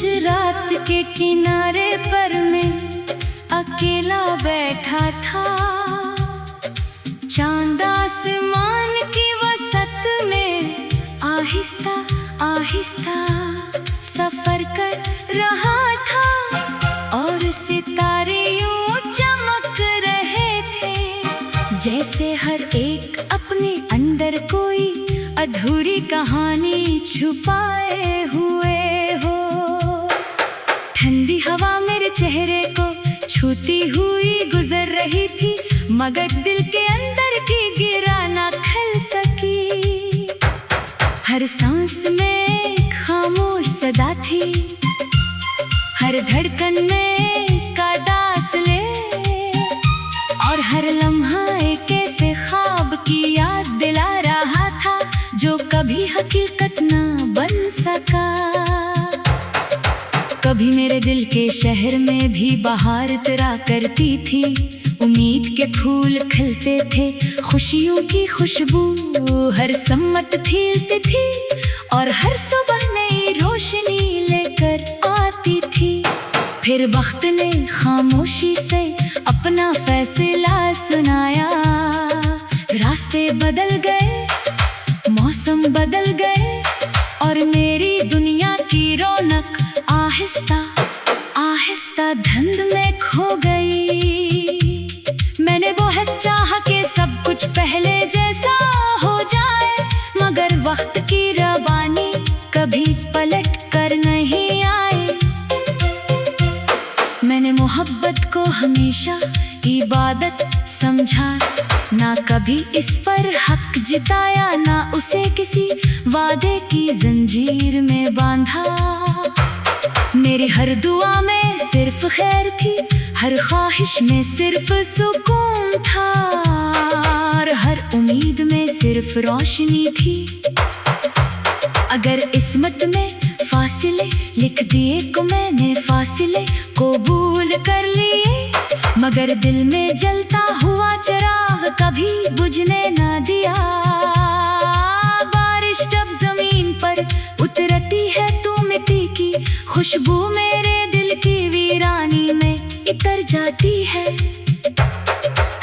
रात के किनारे पर मैं अकेला बैठा था। चांद आसमान की वसत में आहिस्ता आहिस्ता सफर कर रहा था, और सितारे यूं चमक रहे थे जैसे हर एक अपने अंदर कोई अधूरी कहानी छुपाए हुए हो। ठंडी हवा मेरे चेहरे को छूती हुई गुजर रही थी, मगर दिल के अंदर की गिरा ना खल सकी। हर सांस में खामोश सदा थी, हर धड़कन में कादासले, और हर लम्हा एक ऐसे ख्वाब की याद दिला रहा था जो कभी हकीकत ना बन सका। कभी मेरे दिल के शहर में भी बहार तरा करती थी, उम्मीद के फूल खिलते थे, खुशियों की खुशबू हर सम्मत खिलती थी, और हर सुबह नई रोशनी लेकर आती थी। फिर वक्त ने खामोशी से अपना फैसला सुनाया, रास्ते बदल गए, मौसम बदल गए, और मेरी दुनिया की रौनक आहिस्ता आहिस्ता धुंध में खो गई। मैंने बहुत चाहा कि सब कुछ पहले जैसा हो जाए, मगर वक्त की रवानी कभी पलट कर नहीं आई। मैंने मोहब्बत को हमेशा इबादत समझा, ना कभी इस पर हक जिताया, ना उसे किसी वादे की जंजीर में बांधा। मेरी हर दुआ में सिर्फ खैर थी, हर ख्वाहिश में सिर्फ सुकून था, और हर उम्मीद में सिर्फ रोशनी थी। अगर किस्मत में फासिले लिख दिए को मैंने फासिले कबूल कर लिए, मगर दिल में जलता हुआ चिराग कभी बुझने ना दिया। बारिश जब जमीन पर उतरती है तो मिट्टी की खुशबू मेरे दिल की वीरानी में इतर जाती है।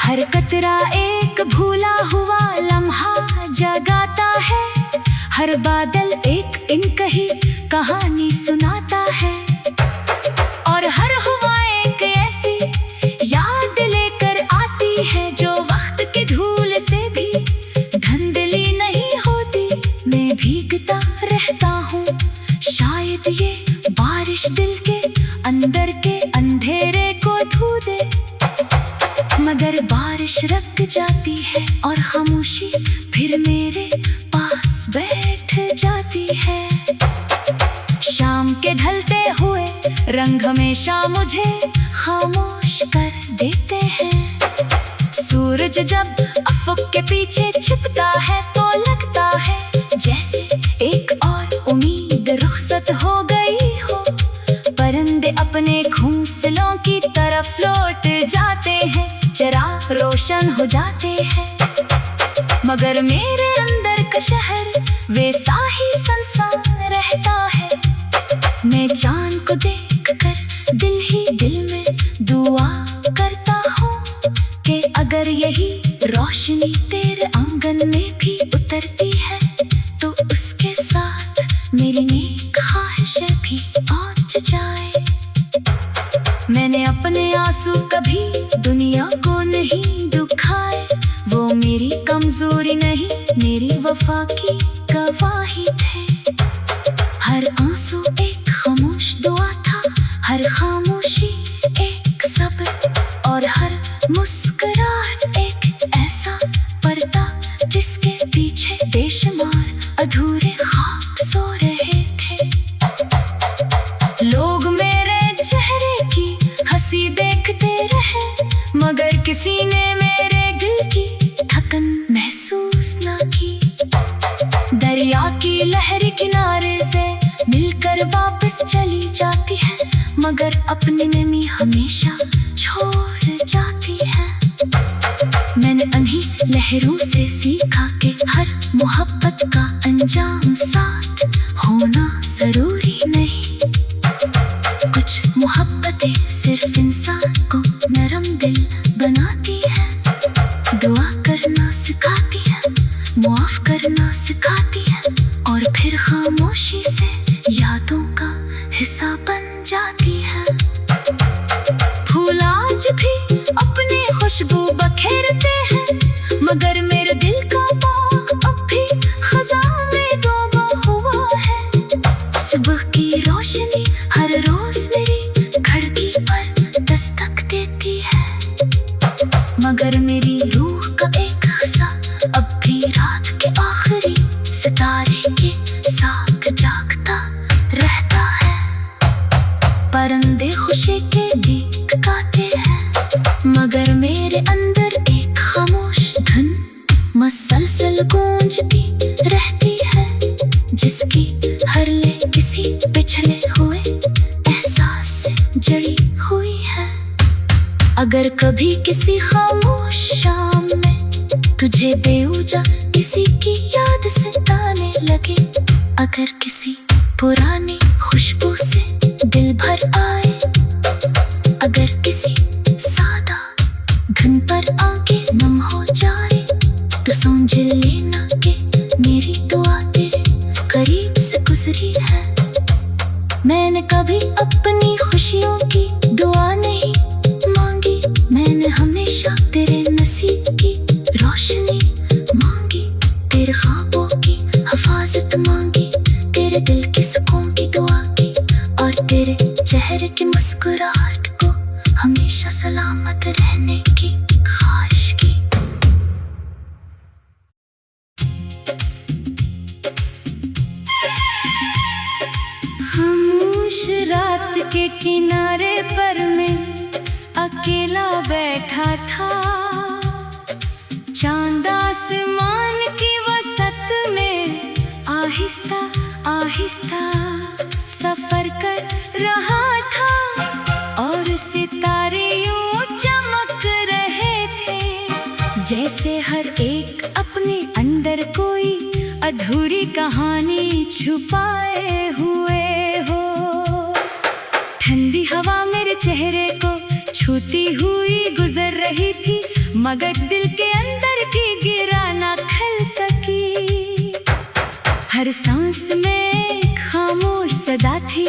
हर कतरा एक भूला हुआ लम्हा जगाता है, हर बादल एक इनकही कहानी सुनाता है, और हर हवा एक ऐसी याद लेकर आती है जो वक्त की धूल से भी धुंधली नहीं होती। मैं भीगता रहता हूँ, शायद ये बारिश दिल के अंदर के अंधेरे को धो दे, मगर बारिश रुक जाती है और खामोशी फिर मेरे पास बैठ जाती है। शाम के ढलते हुए रंग हमेशा मुझे खामोश कर देते हैं। सूरज जब अफक के पीछे छिपता है तो लगता है जैसे एक और उम्मीद रुखसत हो गई हो। परिंदे अपने घोंसलों की तरफ लौट जाते हैं, चिराग रोशन हो जाते हैं, मगर मेरे अंदर का शहर वैसा ही सुनसान रहता है। मैं चांद को देखकर दिल ही दिल में दुआ करता हूँ कि अगर यही रोशनी तेरे आंगन में भी उतरती है तो उसके साथ मेरी नेक ख्वाहिशें भी पहुँच जाए। मैंने अपने आंसू कभी दुनिया को नहीं दुखाए, वो मेरी कमजोरी नहीं मेरी वफा की गवाही थे। हर आंसू एक खामोश दुआ था, हर खामोशी एक सब्र, और हर मुस्कुराहट एक ऐसा पर्दा जिसके पीछे बेशुमार अधूरे ख्वाब सो रहे थे। लोग मेरे चेहरे की हंसी देखते रहे, मगर किसी ने मेरे दिल की थकन महसूस ना की। दरिया की लहर किनारे से मिलकर वापस चली जाती है, मगर अपनी नमी हमेशा छोड़ जाती है। मैंने उन्हीं लहरों से सीखा कि हर मोहब्बत का अंजाम साथ होना जरूरी नहीं। माफ करना सिखाती है और फिर खामोशी से यादों का हिस्सा बन जाती है। फूल आज भी अपनी खुशबू बखेरते हैं, मगर मेरे दिल का बाग अब भी खज़ां में डूबा हुआ है। सुबह की रोशनी हर रोज मेरी खिड़की पर दस्तक देती है, मगर मेरी रूह का एक हिस्सा अब भी रात के आखिरी सितारे के साथ जागता रहता है। परिंदे खुशी के गीत गाते हैं, मगर मेरे अंदर एक खामोश धुन मसलसल गूंजती रहती है, जिसकी हर ले किसी पिछड़े हुए एहसास से जड़ी हुई है। अगर कभी किसी खामोश शाम में तुझे बेवजह किसी की याद सताने लगे, अगर किसी पुरानी खुशबू से दिल भर आए, अगर किसी सादा धुन पर आंखें नम हो जाए, तो समझ लेना कि मेरी दुआ तेरे करीब से गुजरी है। मैंने कभी अपनी खुशियों की दुआ नहीं मांगी, मैंने हमेशा तेरे नसीब की रोशनी मांगी, तेरे ख्वाबों की हिफाजत मांगी, तेरे दिल की सुकून की दुआ की, और तेरे चेहरे की मुस्कुराहट को हमेशा सलामत रहने की ख्वाहिश की। खामोश रात के किनारे पर मैं अकेला बैठा था, चांद आसमान की वसत में आहिस्ता आहिस्ता सफर कर रहा था, और सितारे यूं चमक रहे थे जैसे हर एक अपने अंदर कोई अधूरी कहानी छुपाए हुए हो। ठंडी हवा मेरे चेहरे को छूती हुई गुजर रही थी, मगर दिल के अंदर की गिरा ना खल सकी। हर सांस में एक खामोश सदा थी,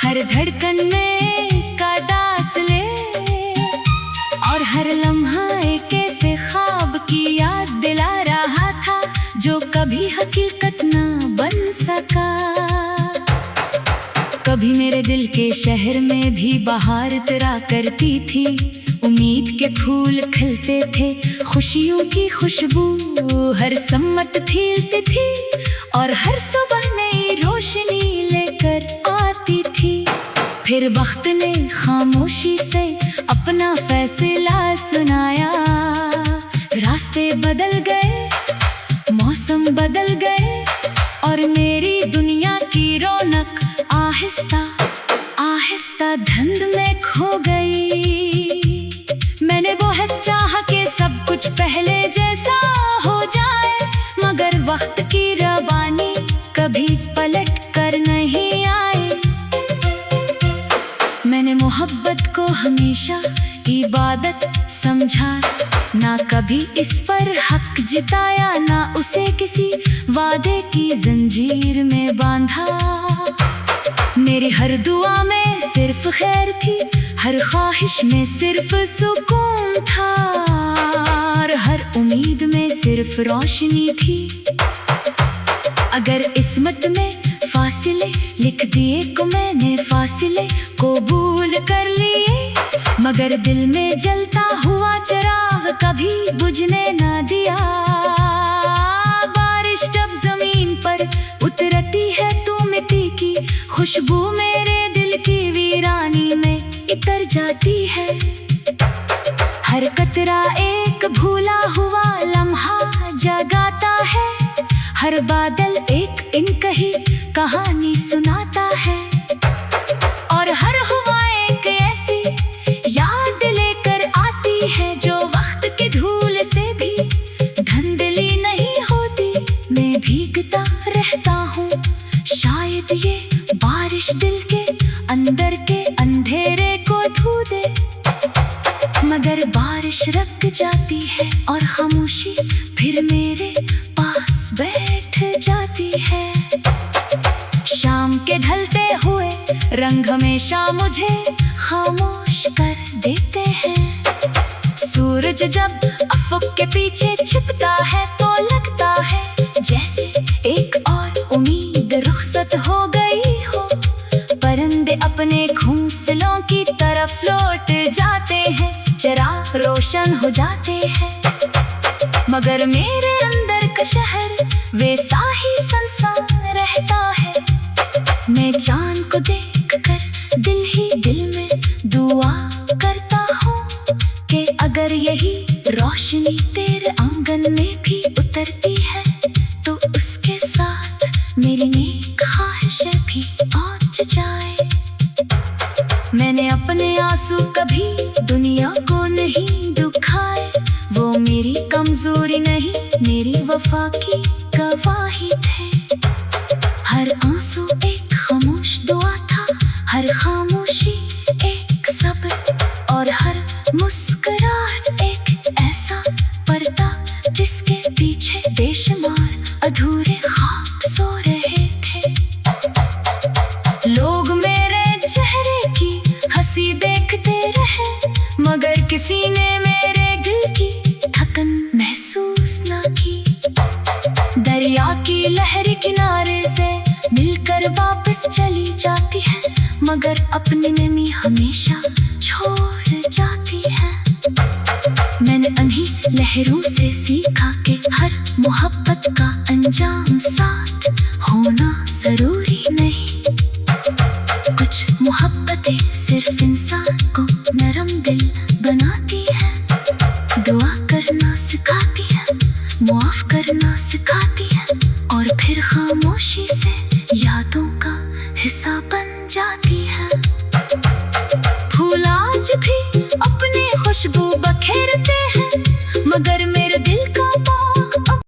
हर धड़कन में का दासले, और हर लम्हा एक ऐसे ख्वाब की याद दिला रहा था जो कभी हकीकत ना बन सका। कभी मेरे दिल के शहर में भी बहार तरा करती थी, उम्मीद के फूल खिलते थे, खुशियों की खुशबू हर सम्मत खिलती थी, और हर सुबह नई रोशनी लेकर आती थी। फिर वक्त ने खामोशी से अपना फैसला सुनाया, रास्ते बदल गए, मौसम बदल गए, और मेरी दुनिया की रौनक आहिस्ता आहिस्ता धुंध में खो गई। मैंने बहुत चाहा कि सब कुछ पहले जैसा हो जाए, मगर वक्त की रवानी कभी पलट कर नहीं आए। मैंने मोहब्बत को हमेशा इबादत समझा, ना कभी इस पर हक जिताया, ना उसे किसी वादे की जंजीर में बांधा। मेरी हर दुआ में सिर्फ खैर थी, हर ख्वाहिश में सिर्फ सुकून था, और हर उम्मीद में सिर्फ रोशनी थी। अगर किस्मत में फासिले लिख दिए को मैंने फासिले कबूल कर लिए, मगर दिल में जलता हुआ चिराग कभी बुझने ना दिया। बारिश जब जमीन पर उतरती है तो मिट्टी की खुशबू मेरे दिल की वीरानी में इतर जाती है। हर कतरा एक भूला हुआ लम्हा जगाता है, हर बादल एक इनकही कहानी सुनाता है, और हर हुआ एक ऐसी याद लेकर आती है जो वक्त की धूल से भी धुंधली नहीं होती। मैं भीगता रहता हूँ, शायद ये बारिश दिल के अंदर के अंधेरे को धो दे, मगर बारिश रुक जाती है और खामोशी फिर मेरे पास बैठ जाती है। शाम के ढलते हुए रंग हमेशा मुझे खामोश कर देते हैं। सूरज जब अफक के पीछे छिपता है तो लगता है जैसे एक और उम्मीद रुखसत हो गई हो। परिंदे अपने घोंसलों की तरफ लौट जाते हैं, चिराग रोशन हो जाते हैं, मगर मेरे अंदर का शहर वैसा ही सुनसान रहता है। मैं चांद को देखकर दिल ही दिल में दुआ करता हूँ कि अगर यही रोशनी तेरे आंगन में भी उतरती है तो उसके साथ मेरी नेक ख्वाहिशें भी पहुंच जाए। मैंने अपने आंसू कभी दुनिया को नहीं दुखाए, वो मेरी कमजोरी नहीं मेरी वफा की गवाही थे। हर आंसू एक खामोश दुआ था, हर खामोशी एक सब्र और हर मुस्कुराहट एक ऐसा पर्दा जिसके पीछे बेशुमार अधूरे ख्वाब सो रहे थे। लोग मेरे चेहरे की हंसी देखते रहे, मगर किसी ने मेरे दिल की थकन महसूस न की। दरिया की लहर किनारे से मिलकर वापस चली जाती है, मगर अपनी नमी हमेशा छोड़ जाती है। मैंने उन्हीं लहरों से सीखा कि हर मोहब्बत का अंजाम साथ होना जरूरी नहीं। कुछ मोहब्बतें सिर्फ इंसान को नरम दिल बनाती है, दुआ करना सिखाती है, माफ करना सिखाती है और फिर खामोशी से